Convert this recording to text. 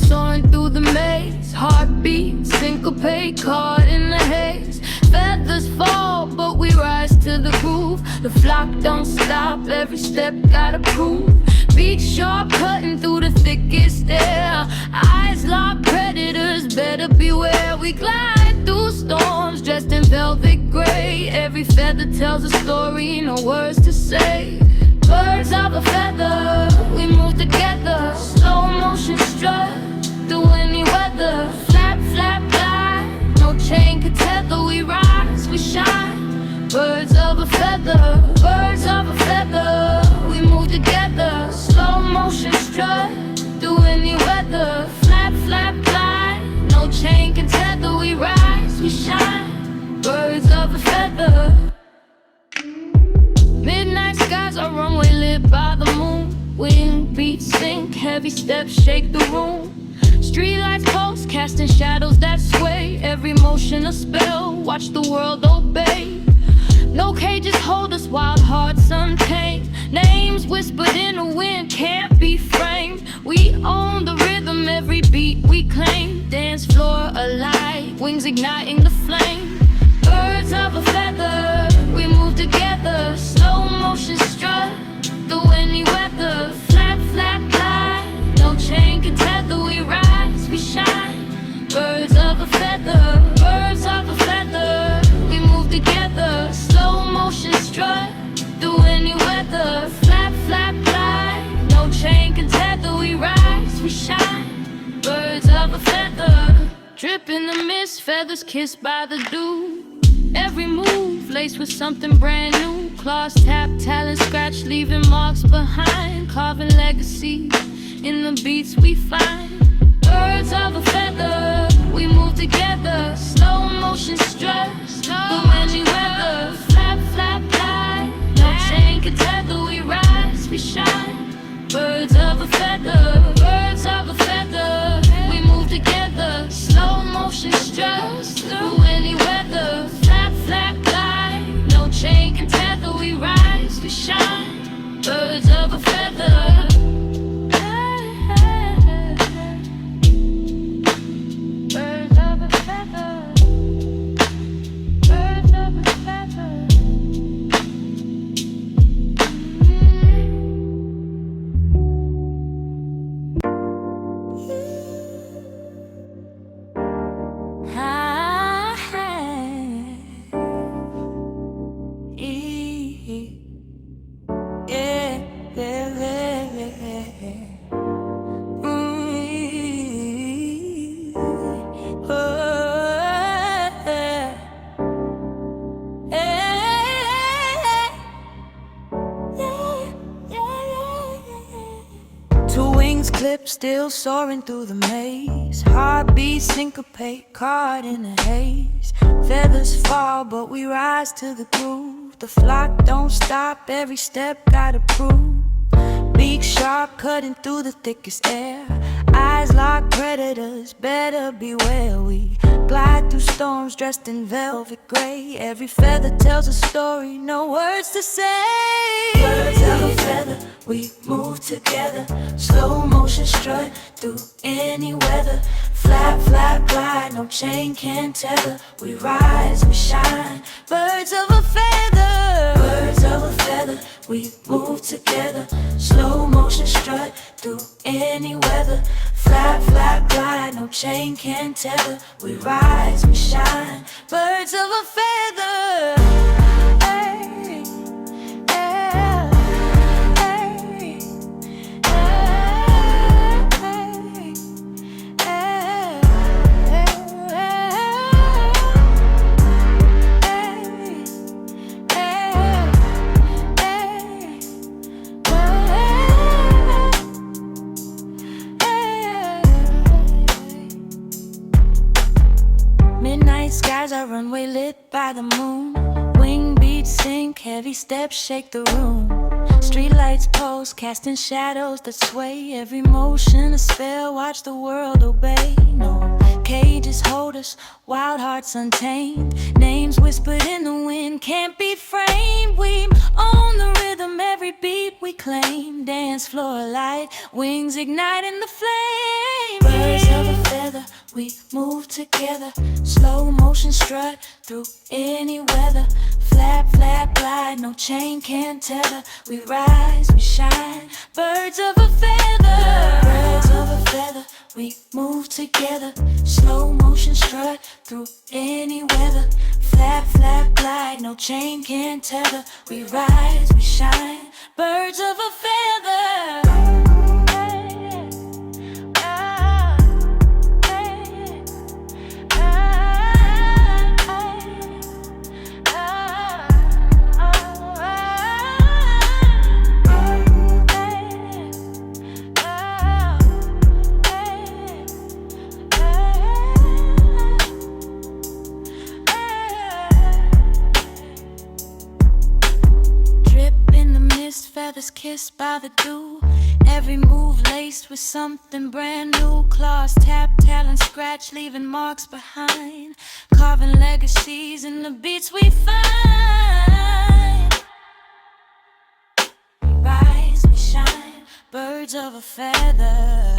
soaring through the maze. Heartbeat, syncopate, caught in the haze. Feathers fall, but we rise to the groove. The flock don't stop, every step gotta prove. Beat sharp, cutting through the thickest air. Eyes locked, predators better beware. We glide through storms, dressed in velvet gray. Every feather tells a story, no words to say. Birds of a feather, we move together. Slow motion strut through any weather. Flap, flap, glide, no chain can tether. We rise, we shine. Birds of a feather, birds of a feather, we move together. Slow motion strut through any weather. Flap, flap, glide, no chain can tether. We rise, we shine. Birds of a feather. Midnight skies are runway lit by the moon. Wing beats sink, heavy steps shake the room. Streetlights pulse, casting shadows that sway. Every motion a spell, watch the world obey. No cages hold us, wild hearts untamed. Names whispered in the wind can't be framed. We own the rhythm, every beat we claim. Dance floor alight, wings igniting the flame. Birds of a feather, we move together. Slow motion strut through any weather. Flap, flap, glide, no chain can tether. We rise, we shine. Birds of a feather, birds of a feather, we move together. Slow motion strut through any weather. Flap, flap, glide, no chain can tether. We rise, we shine. Birds of a feather. Drip in the mist, feathers kissed by the dew. Every move laced with something brand new. Claws tap, talons scratch, leaving marks behind. Carving legacy in the beats we find. Birds of a feather, we move together. Slow motion strut through any weather. Flap, flap, glide, no chain can tether. We rise, we shine. Birds of a feather, birds of a feather, we move together. Slow motion strut through any weather. Flap, flap, glide, no chain can tether. We rise, we shine. Birds of a feather. Birds of a feather. Birds of a feather. Still soaring through the maze. Heartbeat syncopate, caught in the haze. Feathers fall, but we rise to the groove. The flock don't stop, every step gotta prove. Beak sharp, cutting through the thickest air. Eyes locked, predators better beware. We glide through storms, dressed in velvet gray. Every feather tells a story, no words to say. Birds of a feather, we move together. Slow motion strut through any weather. Flap, flap, glide, no chain can tether. We rise, we shine. Birds of a feather, birds of a feather, we move together. Slow motion strut through any weather. Flap, flap, glide, no chain can tether. We rise, we shine. Birds of a feather. Hey, hey, hey, skies are runway lit by the moon. Wing beats sink, heavy steps shake the room. Streetlights pulse, casting shadows that sway. Every motion a spell, watch the world obey. No cages hold us, wild hearts untamed. Names whispered in the wind can't be framed. We own the rhythm, every beat we claim. Dance floor light, wings igniting the flame. Birds we move together. Slow motion strut through any weather. Flap, flap, glide, no chain can tether. We rise, we shine, birds of a feather. Birds of a feather, we move together. Slow motion strut through any weather. Flap, flap, glide, no chain can tether. We rise, we shine, birds of a feather. Feathers kissed by the dew. Every move laced with something brand new. Claws tap, talons scratch, leaving marks behind. Carving legacies in the beats we find. We rise, we shine, birds of a feather.